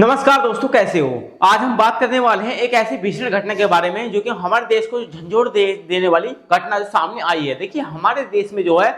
नमस्कार दोस्तों, कैसे हो। आज हम बात करने वाले हैं एक ऐसी भीषण घटना के बारे में जो कि हमारे देश को झंझोड़ देने वाली घटना जो सामने आई है। देखिए, हमारे देश में जो है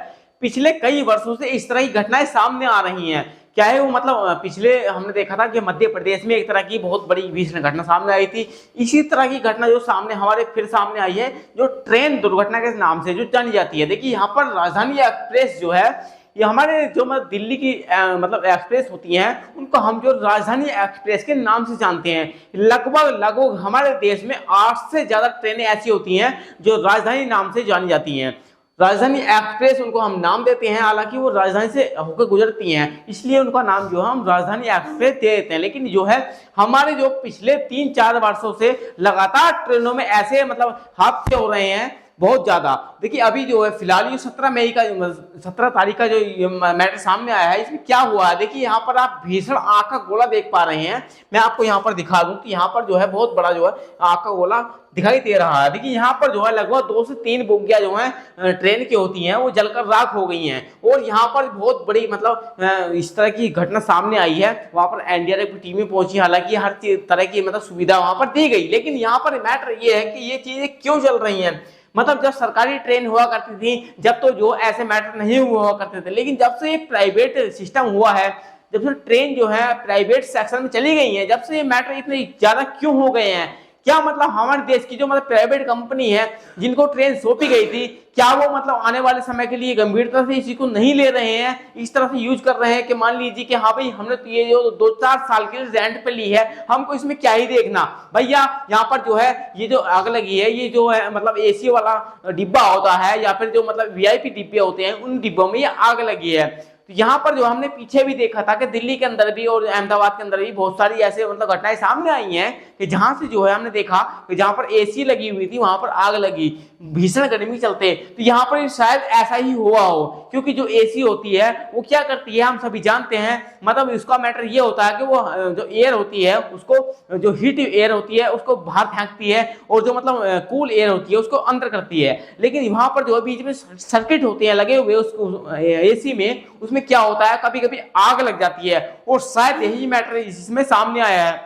पिछले कई वर्षों से इस तरह की घटनाएं सामने आ रही हैं। क्या है वो, मतलब पिछले हमने देखा था कि मध्य प्रदेश में एक तरह की बहुत बड़ी भीषण घटना सामने आई थी। इसी तरह की घटना जो हमारे फिर सामने आई है, जो ट्रेन दुर्घटना के नाम से जो जानी जाती है। देखिए, यहाँ पर राजधानी एक्सप्रेस जो है, ये हमारे जो मतलब दिल्ली की मतलब एक्सप्रेस होती हैं, उनको हम जो राजधानी एक्सप्रेस के नाम से जानते हैं। लगभग हमारे देश में 8 से ज्यादा ट्रेनें ऐसी होती हैं जो राजधानी नाम से जानी जाती हैं। राजधानी एक्सप्रेस उनको हम नाम देते हैं, हालांकि वो राजधानी से होकर गुजरती हैं, इसलिए उनका नाम जो है हम राजधानी एक्सप्रेस दे देते हैं। लेकिन जो है हमारे जो पिछले 3-4 वर्षों से लगातार ट्रेनों में ऐसे मतलब हादसे हो रहे हैं बहुत ज्यादा। देखिए, अभी जो है फिलहाल ये 17 तारीख का जो मैटर सामने आया है, इसमें क्या हुआ है। देखिए, यहाँ पर आप भीषण आग का गोला देख पा रहे हैं। मैं आपको यहाँ पर दिखा दूं कि यहाँ पर जो है बहुत बड़ा जो है आग का गोला दिखाई दे रहा है। देखिए, यहाँ पर जो है लगभग 2 से 3 बोगियां जो है ट्रेन की होती हैं, वो जलकर राख हो गई हैं। और यहाँ पर बहुत बड़ी मतलब इस तरह की घटना सामने आई है। वहां पर एनडीआरएफ की टीमें पहुंची, हालांकि हर तरह की मतलब सुविधा वहां पर दी गई। लेकिन यहाँ पर मैटर ये है कि ये चीजें क्यों चल रही हैं। मतलब जब सरकारी ट्रेन हुआ करती थी, जब तो जो ऐसे मैटर नहीं हुआ करते थे। लेकिन जब से ये प्राइवेट सिस्टम हुआ है, जब से ट्रेन जो है प्राइवेट सेक्शन में चली गई है, जब से ये मैटर इतने ज्यादा क्यों हो गए हैं। क्या मतलब हमारे देश की जो मतलब प्राइवेट कंपनी है, जिनको ट्रेन सौंपी गई थी, क्या वो मतलब आने वाले समय के लिए गंभीरता से इसी को नहीं ले रहे हैं, इस तरह से यूज कर रहे हैं कि मान लीजिए कि हाँ भाई, हमने तो ये जो 2-4 साल के रेंट पे ली है, हमको इसमें क्या ही देखना भैया। यहाँ पर जो है ये जो आग लगी है, ये जो है मतलब एसी वाला डिब्बा होता है या फिर जो मतलब वीआईपी डिब्बे होते हैं, उन डिब्बों में ये आग लगी है। तो यहाँ पर जो हमने पीछे भी देखा था कि दिल्ली के अंदर भी और अहमदाबाद के अंदर भी बहुत सारी ऐसे मतलब घटनाएं सामने आई हैं कि जहां से जो है हमने देखा कि जहां पर एसी लगी हुई थी वहां पर आग लगी, भीषण गर्मी चलते। तो यहाँ पर शायद ऐसा ही हुआ हो, क्योंकि जो एसी होती है वो क्या करती है हम सभी जानते हैं। मतलब इसका मैटर ये होता है कि वो जो एयर होती है उसको, जो हीट एयर होती है उसको बाहर फेंकती है, और जो मतलब कूल एयर होती है उसको अंदर करती है। लेकिन वहां पर जो बीच में सर्किट होते हैं लगे हुए उस एसी में, उसमें क्या होता है कभी कभी आग लग जाती है। और शायद यही मैटर इसमें सामने आया है।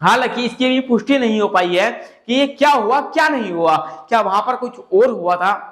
हालांकि इसकी भी पुष्टि नहीं हो पाई है कि ये क्या हुआ क्या नहीं हुआ, क्या वहां पर कुछ और हुआ था।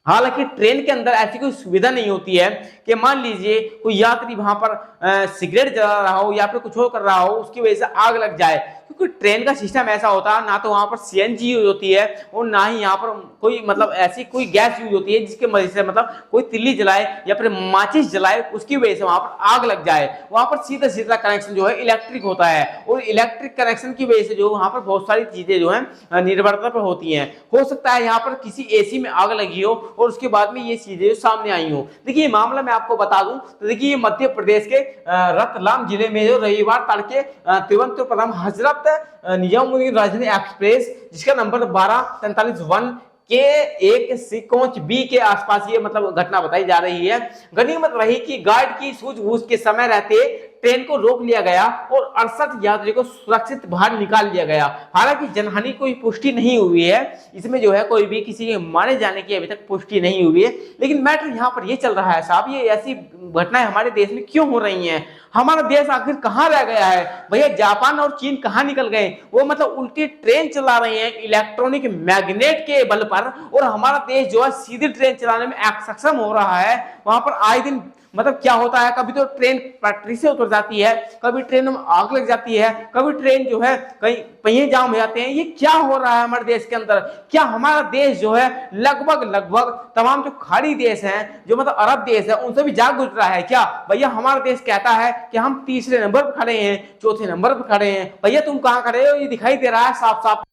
हालांकि ट्रेन के अंदर ऐसी कोई सुविधा नहीं होती है कि मान लीजिए कोई यात्री वहां पर सिगरेट जला रहा हो या फिर कुछ और कर रहा हो, उसकी वजह से आग लग जाए। क्योंकि ट्रेन का सिस्टम ऐसा होता है, ना तो वहां पर सीएनजी यूज होती है और ना ही यहाँ पर कोई मतलब ऐसी कोई गैस यूज होती है जिसके वजह से मतलब कोई तिल्ली जलाए या फिर माचिस जलाए, उसकी वजह से वहां पर आग लग जाए। वहां पर सीधा सीधा कनेक्शन जो है इलेक्ट्रिक होता है, और इलेक्ट्रिक कनेक्शन की वजह से जो वहां पर बहुत सारी चीजें जो है निर्भरता पर होती हैं। हो सकता है यहाँ पर किसी एसी में आग लगी हो और उसके बाद में ये चीजें सामने आई हो। देखिए, ये मामला मैं आपको बता दूं तो देखिए, मध्य प्रदेश के रतलाम जिले में जो रविवार तड़के तिरुवनंतपुरम हजरत निजामुद्दीन राजधानी एक्सप्रेस, जिसका नंबर 1243 के 1 सीकोच बी के आसपास ये मतलब घटना बताई जा रही है। गनीमत रही कि गार्ड की सूझबूझ के समय रहते ट्रेन को रोक लिया गया और 68 यात्री को सुरक्षित बाहर निकाल लिया गया। हालांकि जनहानि कोई पुष्टि नहीं हुई है, इसमें जो है कोई भी किसी के मारे जाने की अभी तक पुष्टि नहीं हुई है। लेकिन मैटर यहाँ पर ये चल रहा है साहब, ये ऐसी घटनाएं हमारे देश में क्यों हो रही हैं। हमारा देश आखिर कहाँ रह गया है भैया। जापान और चीन कहाँ निकल गए, वो मतलब उल्टी ट्रेन चला रहे हैं इलेक्ट्रॉनिक मैग्नेट के बल पर, और हमारा देश जो है सीधी ट्रेन चलाने में सक्षम हो रहा है। वहां पर आए दिन मतलब क्या होता है, कभी तो ट्रेन पटरी से उतर जाती है, कभी ट्रेन में आग लग जाती है, कभी ट्रेन जो है कहीं पहिए जाम हो जाते हैं। ये क्या हो रहा है हमारे देश के अंदर। क्या हमारा देश जो है लगभग तमाम जो खाड़ी देश हैं, जो मतलब अरब देश है, उनसे भी जाग गुजरा है क्या भैया। हमारा देश कहता है कि हम तीसरे नंबर पर खड़े हैं, चौथे नंबर पर खड़े हैं। भैया तुम कहाँ खड़े हो, ये दिखाई दे रहा है साफ साफ।